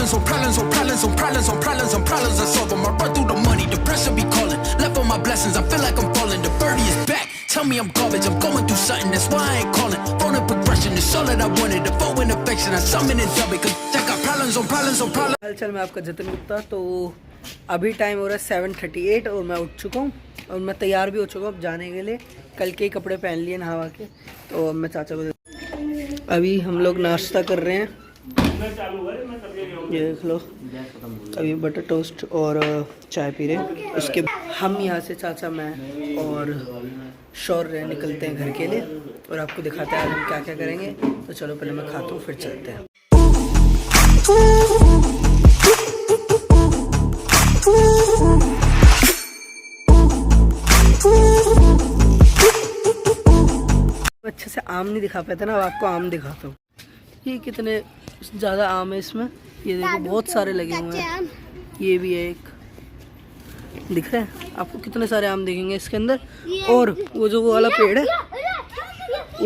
problems on problems on problems on problems on problems on problems I solve them. I run through the money, the pressure be calling. Left on my blessings, I feel like I'm falling. The birdie is back. Tell me I'm garbage, I'm going through something, that's why I ain't calling. Phone and progression, it's all that I wanted. The phone and affection, I summon and dub it. Cause I got problems on problems on problems. हालचाल मैं आपका जतिन गुप्ता। तो अभी time हो रहा है 7:38 और मैं उठ चुका हूँ और मैं तैयार भी हो चुका हूँ अब जाने के लिए। कल के ही कपड़े पहन लिए नहा के। तो अब मैं चाचा को अभी हम लोग नाश्ता कर रहे हैं। ये देख लो, अभी बटर टोस्ट और चाय पी रहे हैं। उसके हम यहाँ से चाचा, मैं और शौर्य निकलते हैं घर के लिए और आपको दिखाते हैं आज हम क्या क्या करेंगे। तो चलो पहले मैं खाता हूँ फिर चलते हैं। अच्छे से आम नहीं दिखा पाते ना, अब आपको आम दिखाता हूँ। ये कितने ज़्यादा आम है इसमें, ये देखो बहुत सारे लगे हुए हैं। ये भी है एक, दिख रहा है आपको, कितने सारे आम दिखेंगे इसके अंदर। और वो वाला पेड़ है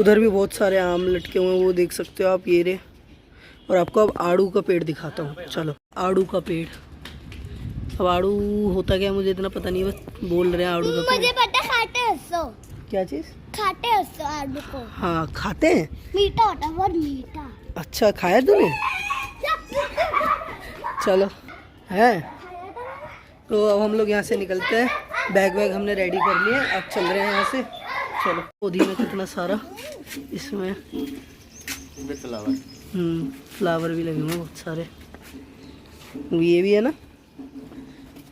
उधर भी बहुत सारे आम लटके हुए हैं, वो देख सकते हो आप। ये रे, और आपको अब आड़ू का पेड़ दिखाता हूँ। चलो, आड़ू का पेड़। अब आड़ू होता क्या मुझे इतना पता नहीं, बस बोल रहे हैं आड़ू का पेड़। मुझे पता, खाते हैं उसको। क्या चीज़ खाते हैं उसको, आड़ू को। हाँ खाते हैं, मीठा होता है, बहुत मीठा। अच्छा खाया तूने? चलो है। तो अब हम लोग यहाँ से निकलते हैं। बैग वैग हमने रेडी कर लिए, अब चल रहे हैं यहाँ से। चलो, पौधे में कितना सारा इसमें फ्लावर भी लगे हुए बहुत सारे। ये भी है ना,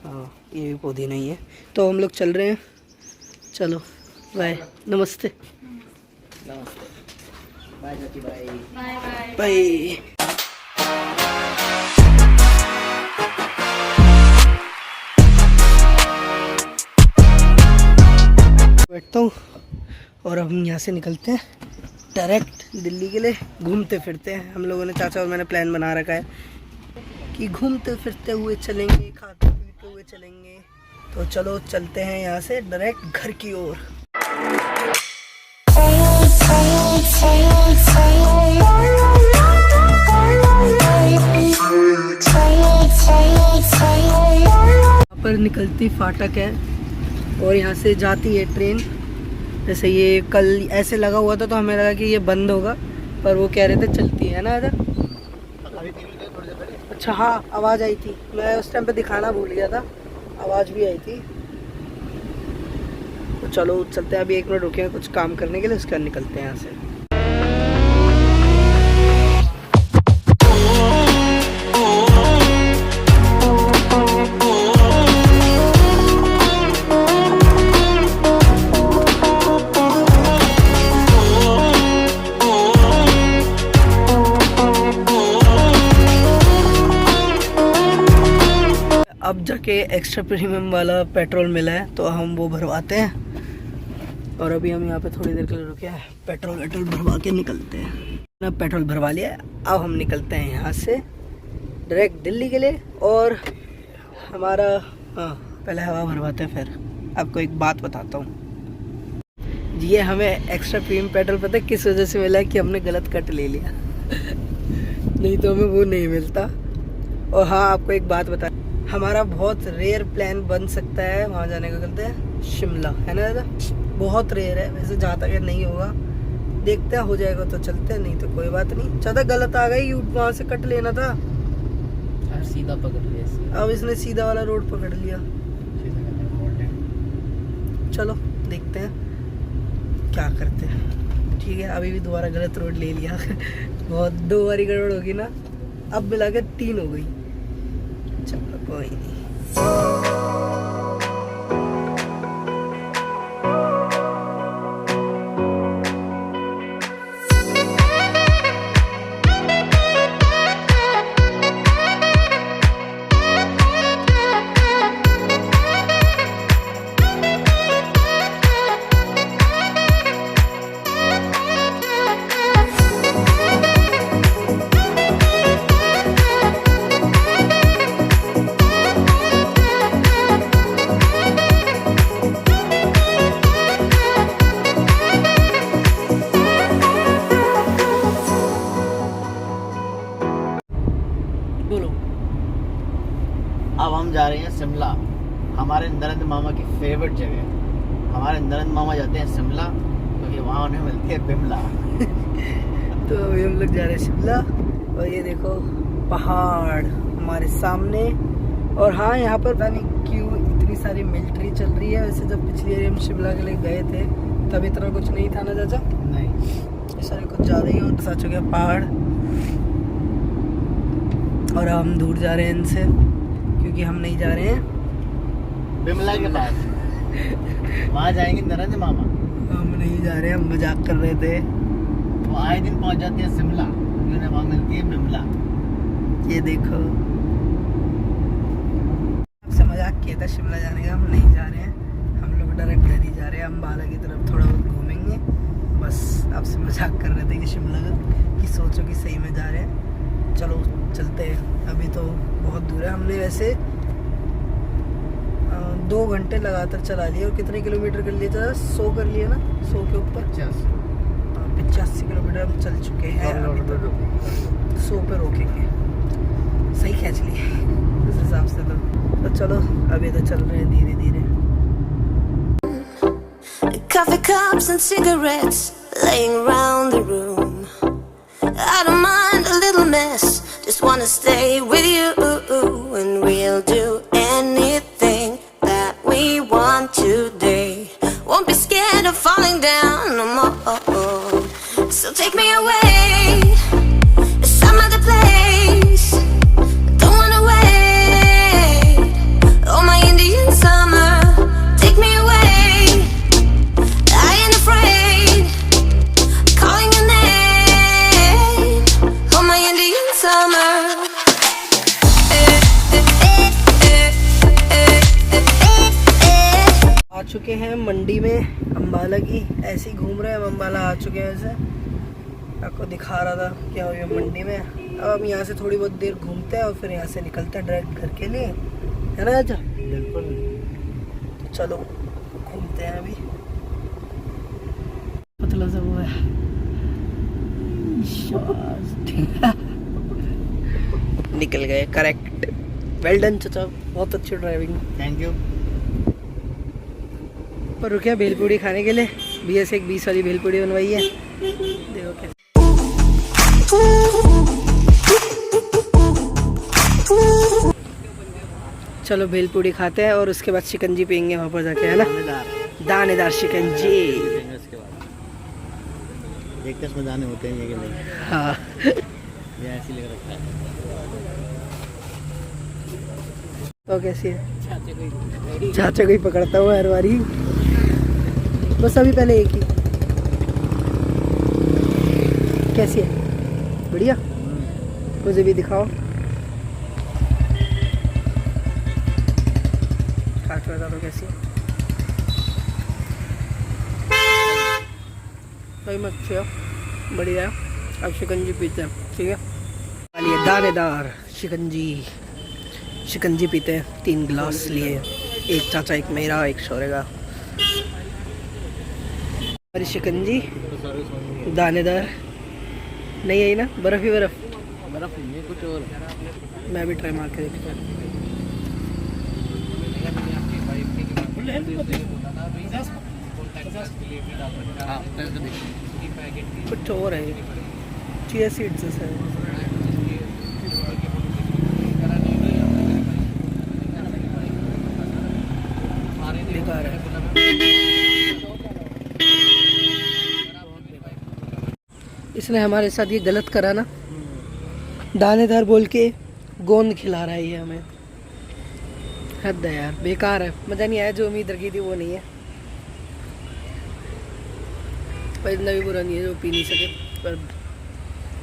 हाँ ये भी पौधे नहीं है। तो हम लोग चल रहे हैं। चलो बाय, नमस्ते। नमस्ते, बाय चाची, बाय बाय बाय। बैठता हूँ और अब हम यहाँ से निकलते हैं डायरेक्ट दिल्ली के लिए। घूमते फिरते हैं हम लोगों ने, चाचा और मैंने प्लान बना रखा है कि घूमते फिरते हुए चलेंगे, खाते पीते हुए चलेंगे। तो चलो चलते हैं यहाँ से डायरेक्ट घर की ओर। यहाँ पर निकलती फाटक है और यहाँ से जाती है ट्रेन। जैसे ये कल ऐसे लगा हुआ था तो हमें लगा कि ये बंद होगा, पर वो कह रहे थे चलती है ना। आजा। अच्छा हाँ, आवाज़ आई थी, मैं उस टाइम पे दिखाना भूल गया था, आवाज़ भी आई थी। तो चलो चलते हैं, अभी 1 मिनट रुके हैं कुछ काम करने के लिए, उसके बाद निकलते हैं यहाँ से। अब जाके एक्स्ट्रा प्रीमियम वाला पेट्रोल मिला है तो हम वो भरवाते हैं। और अभी हम यहाँ पे थोड़ी देर के लिए रुके हैं, पेट्रोल भरवा के निकलते हैं। ना पेट्रोल भरवा लिया है, अब हम निकलते हैं यहाँ से डायरेक्ट दिल्ली के लिए। और हमारा हाँ, पहले हवा भरवाते हैं, फिर आपको एक बात बताता हूँ। ये हमें एक्स्ट्रा प्रीमियम पेट्रोल पता है किस वजह से मिला है, कि हमने गलत कट ले लिया नहीं तो हमें वो नहीं मिलता। और हाँ, आपको एक बात बता, हमारा बहुत रेयर प्लान बन सकता है वहाँ जाने का। कहते हैं शिमला, है ना दादा, बहुत रेयर है वैसे, जहाँ तक नहीं होगा देखते हैं, हो जाएगा तो चलते हैं, नहीं तो कोई बात नहीं। ज़्यादा गलत आ गई, वहाँ से कट लेना था, सीधा पकड़ लिया। अब इसने सीधा वाला रोड पकड़ लिया। चलो देखते हैं क्या करते हैं। ठीक है, अभी भी दोबारा गलत रोड ले लिया बहुत 2 बारी गड़बड़ होगी ना, अब मिला के 3 हो गई। चलो कोई नहीं। अब हम जा रहे हैं शिमला, हमारे नरेंद्र मामा की फेवरेट जगह। हमारे नरेंद्र मामा जाते हैं शिमला क्योंकि वहाँ उन्हें मिलती है बिमला। तो अभी हम लोग जा रहे हैं शिमला और ये देखो पहाड़ हमारे सामने। और हाँ, यहाँ पर पता नहीं क्यों इतनी सारी मिलिट्री चल रही है। वैसे जब पिछली बार हम शिमला के लिए गए थे तब इतना कुछ नहीं था ना चाचा? नहीं, इस सारे कुछ ज़्यादा ही हो सच हो गया पहाड़। और हम दूर जा रहे हैं इनसे क्योंकि हम नहीं जा रहे हैं बिमला के पास। वहाँ जाएंगे नरेंद्र मामा। हम नहीं जा रहे हैं, हम मजाक कर रहे थे। वो आए दिन पहुँच जाते हैं शिमला, उन्हें वहाँ मिलती है बिमला। ये देखो, आपसे मजाक किया था शिमला जाने का, हम नहीं जा रहे हैं। हम लोग डायरेक्ट घर ही जा रहे हैं। अम्बाला की तरफ थोड़ा बहुत घूमेंगे, बस आपसे मजाक कर रहे थे कि शिमला का, कि सोचो कि सही में जा रहे हैं। चलो चलते हैं, अभी तो बहुत दूर है। हमने वैसे 2 घंटे लगातार चला लिए। और कितने किलोमीटर कर लिए था? 100 कर लिए ना, 100 के ऊपर 85 किलोमीटर हम चल चुके हैं। अभी तक 100 पे रोकेंगे, सही खींच लिए उस हिसाब से। तो चलो अभी तो चल रहे हैं धीरे धीरे। Coffee cups and cigarettes laying around the room. I don't mind a little mess, just wanna stay with you, and we'll do anything that we want today. Won't be scared of falling down no more. So take me away to some other place. Don't wanna wait. Oh my Indian summer, take me away. I ain't afraid, calling your name. Oh my Indian summer. आ चुके हैं मंडी में अम्बाला की। ऐसे ही घूम रहे हैं, हम अम्बाला आ चुके हैं। ऐसे आपको दिखा रहा था क्या हो गया मंडी में। अब हम यहाँ से थोड़ी बहुत देर घूमते हैं और फिर यहाँ से निकलते हैं डायरेक्ट घर के लिए, है ना चाचा? बिल्कुल। तो चलो घूमते हैं। अभी पतला सा वो है। निकल गए, करेक्ट। वेल डन चाचा, बहुत अच्छी ड्राइविंग। Thank you. पर रुके भेलपूड़ी खाने के लिए। भैया से एक 20 वाली भेलपूड़ी बनवाई है, देखो कैसे। चलो भेलपूड़ी खाते हैं और उसके बाद शिकंजी पियेंगे वहाँ पर जाके, है ना? दानेदार शिकंजी। इसके बाद देखते हैं इसमें दाने होते हैं ये कि नहीं। हाँ, ये ऐसे लग रखा है। तो कैसी है? चाचा को ही पकड़ता हुआ हर बारी। बस अभी पहले एक ही। कैसी है? बढ़िया। मुझे भी दिखाओ। काट बता दो कैसी है। सही में अच्छी है, बढ़िया है। अब शिकंजी पीते हैं, ठीक है? वाली दानेदार शिकंजी। शिकंजी पीते हैं। 3 गिलास लिए, एक चाचा, एक मेरा, एक शौर्य का। हमारी शिकंजी दानेदार नहीं आई ना, बर्फ ही बर्फ। बर्फ नहीं, कुछ और। मैं भी ट्राई मार के देखता हूँ। कुछ और है, चिया सीड्स है। बेकार है। इसने हमारे साथ ये गलत करा ना, दानेदार बोल के गोंद खिला रहा है ये हमें। हद है यार, बेकार है, मज़ा नहीं आया। जो उम्मीद रखी थी वो नहीं है। पर इतना भी बुरा नहीं है जो पी नहीं सके, पर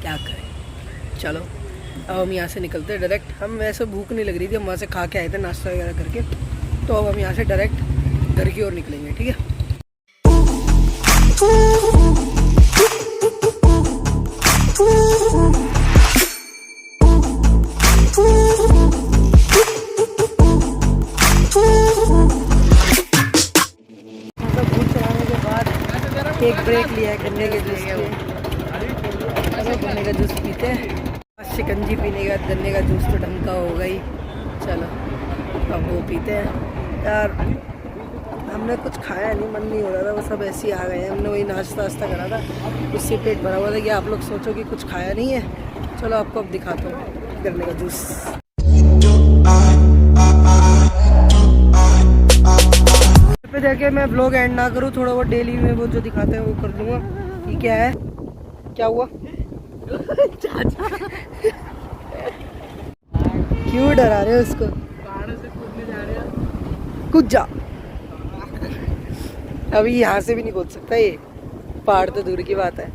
क्या करें। चलो अब हम यहाँ से निकलते हैं डायरेक्ट। हम वैसे भूख नहीं लग रही थी, हम वहाँ से खा के आए थे नाश्ता वगैरह करके। तो अब हम यहाँ से डायरेक्ट घर की ओर निकलेंगे, ठीक है? एक ब्रेक लिया है गन्ने के जूस के। गन्ने का जूस पीते हैं। शिकंजी पीने के बाद गन्ने का जूस तो ढंग का होगा ही। चलो अब वो पीते हैं यार। हमने कुछ खाया नहीं, मन नहीं हो रहा था, वो सब ऐसे ही आ गए हैं। हमने वही नाश्ता वास्ता करा था, उससे पेट भरा हुआ था कि आप लोग सोचो कि कुछ खाया नहीं है। चलो आपको अब दिखाता हूँ गन्ने का जूस। पे जाके मैं व्लॉग एंड ना करूँ, थोड़ा बहुत डेली में वो जो दिखाते हैं वो कर दूँगा। ये क्या है, क्या हुआ? चाचा क्यों डरा रहे हो उसको? कूद जा। अभी यहाँ से भी नहीं कूद सकता ये, पहाड़ तो दूर की बात है।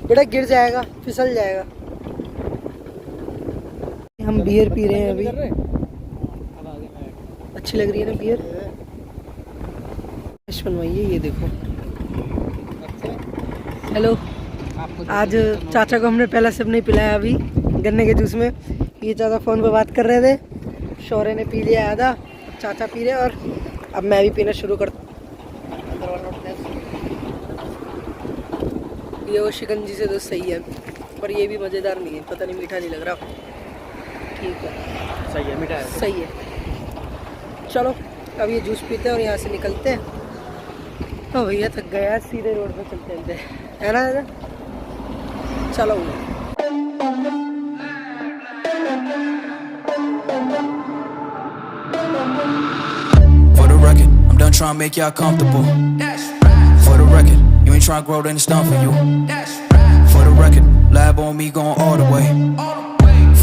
बेटा गिर जाएगा, फिसल जाएगा। हम बियर पी रहे हैं अभी, अच्छी लग रही है ना बियर। बनवाइए, ये देखो। हेलो, आज चाचा को हमने पहला सिप नहीं पिलाया अभी गन्ने के जूस में। ये चाचा फ़ोन पे बात कर रहे थे, शौर्य ने पी लिया आधा, चाचा पी रहे और अब मैं भी पीना शुरू कर। ये वो शिकंजी से तो सही है, पर ये भी मज़ेदार नहीं है, पता नहीं मीठा नहीं लग रहा। ठीक है, सही है, मीठा है, सही है। चलो अब ये जूस पीते हैं और यहाँ से निकलते हैं। तो भैया थक गया, सीधे रोड पे चलते हैं, है ना दादा? चलो For the record, I'm done trying to make y'all comfortable. For the record, you ain't trying to grow, then it's done for you. For the record, lab on me going all the way.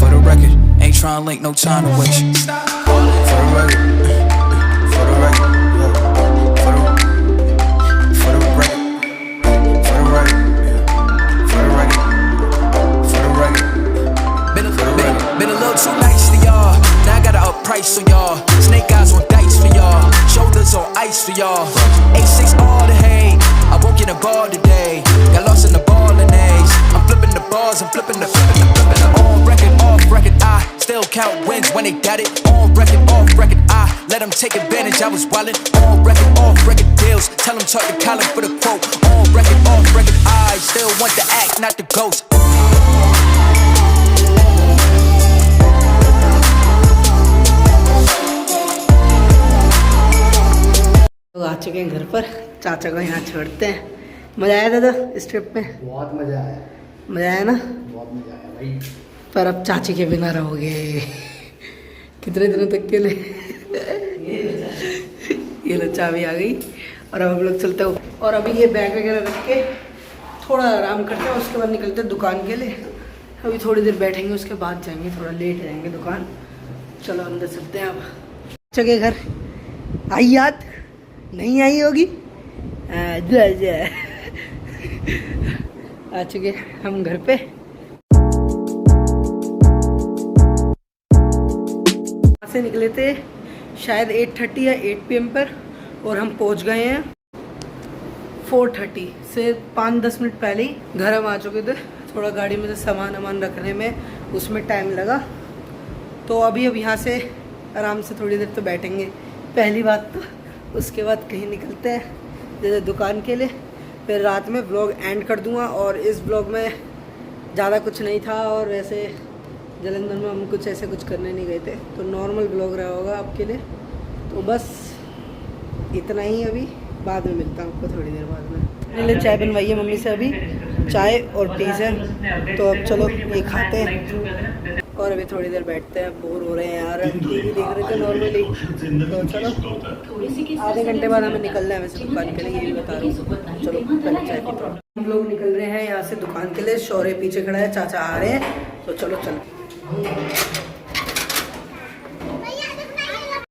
For the record, ain't trying to link, no time to waste. For the record, for the record, yeah. For the record, for the record, for the record, for the record. Been a little too nice to y'all. Now I gotta up price on y'all. Snake eyes on dice for y'all. Shoulders on ice for y'all. 8-6 all the hate. I won't get a ball today. Got lost in the ball and A's. I'm flipping the balls, I'm flipping the on record, off record. I still count wins when they got it. On record, off record. I let them take advantage. I was wildin'. On record, off record deals. Tell them talk to Colin for the quote. On record, off record. I still want the act, not the ghost. तो आ चुके हैं घर पर, चाचा को यहाँ छोड़ते हैं। मज़ा आया दादा इस ट्रिप में? बहुत मज़ा आया। मज़ा आया ना? बहुत मज़ा आया भाई। पर अब चाची के बिना रहोगे कितने दिनों तक के लिए? ये लो चाबी आ गई और अब हम लोग चलते हो। और अभी ये बैग वगैरह रख के थोड़ा आराम करते हैं, उसके बाद निकलते हैं दुकान के लिए। अभी थोड़ी देर बैठेंगे, उसके बाद जाएंगे, थोड़ा लेट जाएंगे दुकान। चलो अंदर चलते हैं। अब चके घर आई याद नहीं आई होगी? आ चुके हम घर पे। वहाँ से निकले थे शायद 8:30 या 8 PM पर, और हम पहुँच गए हैं 4:30 से 5-10 मिनट पहले ही घर हम आ चुके थे। थोड़ा गाड़ी में से सामान रखने में उसमें टाइम लगा, तो अभी अब यहाँ से आराम से थोड़ी देर तो बैठेंगे पहली बात तो। उसके बाद कहीं निकलते हैं जैसे दुकान के लिए, फिर रात में व्लॉग एंड कर दूंगा। और इस व्लॉग में ज़्यादा कुछ नहीं था, और वैसे जलंधर में हम कुछ ऐसे कुछ करने नहीं गए थे, तो नॉर्मल व्लॉग रहा होगा आपके लिए। तो बस इतना ही, अभी बाद में मिलता हूँ आपको थोड़ी देर बाद में। मेरे लिए चाय बनवाई है मम्मी से, अभी चाय और पिज़्ज़ा। तो अब चलो ये खाते हैं और अभी थोड़ी देर बैठते हैं। बोर हो रहे हैं यार, टीवी देख रहे थे नॉर्मली। तो चलो आधे घंटे बाद हमें निकलना है वैसे दुकान के लिए, ये भी बता रहा हूँ। चलो पहले चाय पीते हैं। हम लोग निकल रहे हैं यहाँ से दुकान के लिए। शौर्य पीछे खड़ा है, चाचा आ रहे हैं, तो चलो चलो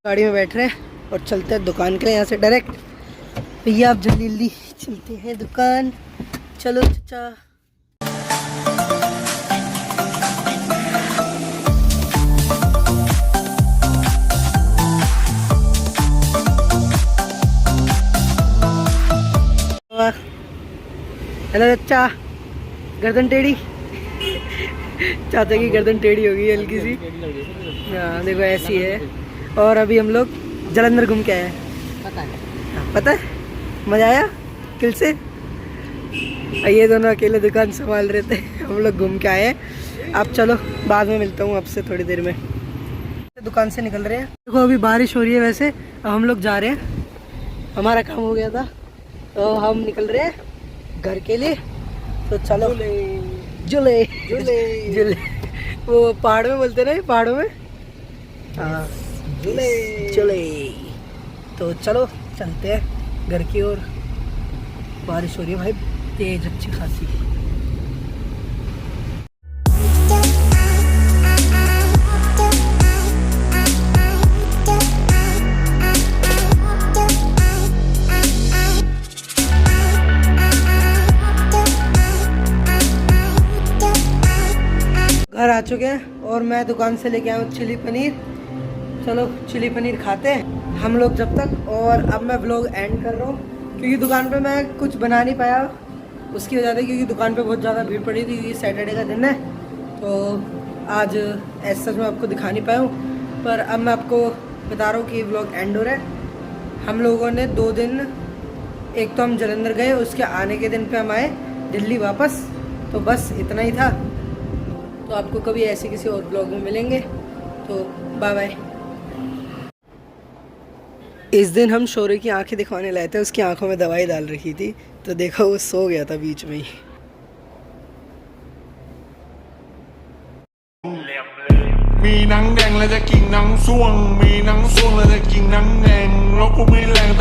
गाड़ी में बैठ रहे हैं और चलते हैं दुकान के लिए यहाँ से डायरेक्ट। भैया आप जल्दी जल्दी चलते हैं दुकान। चलो चाचा। हेलो चाचा, गर्दन टेढ़ी। चाचा की गर्दन टेढ़ी हो गई हल्की सी। हाँ देखो ऐसी है। और अभी हम लोग जलंधर घूम के आए हैं। पता है मज़ा आया किल से। ये दोनों अकेले दुकान संभाल रहे थे, हम लोग घूम के आए हैं। अब चलो बाद में मिलता हूँ आपसे थोड़ी देर में। दुकान से निकल रहे हैं। देखो अभी बारिश हो रही है, वैसे अब हम लोग जा रहे हैं, हमारा काम हो गया था तो हम निकल रहे हैं घर के लिए। तो चलो जुले जुले जुले वो पहाड़ में बोलते ना, पहाड़ों में, हाँ जुले जुले। तो चलो चलते हैं घर की ओर। बारिश हो रही है भाई तेज, अच्छी खासी। घर आ चुके हैं और मैं दुकान से लेके आया हूँ चिली पनीर। चलो चिली पनीर खाते हैं हम लोग जब तक। और अब मैं व्लॉग एंड कर रहा हूँ क्योंकि दुकान पे मैं कुछ बना नहीं पाया, उसकी वजह से, क्योंकि दुकान पे बहुत ज़्यादा भीड़ पड़ी थी क्योंकि सैटरडे का दिन है। तो आज ऐसा मैं आपको दिखा नहीं पाया हूँ, पर अब मैं आपको बता रहा हूँ कि व्लॉग एंड हो रहा है। हम लोगों ने 2 दिन, एक तो हम जलंधर गए, उसके आने के दिन पे हम आए दिल्ली वापस। तो बस इतना ही था। तो आपको कभी ऐसे किसी और ब्लॉग में मिलेंगे, तो बाय बाय। इस दिन हम शौर्य की आंखें दिखवाने लाए थे, उसकी आंखों में दवाई डाल रखी थी, तो देखो वो सो गया था बीच में ही।มีหนังแดงแล้วจะกินหนังส่วงมีหนังส่วงแล้วจะกินหนังแดงแล้วกูไม่แรง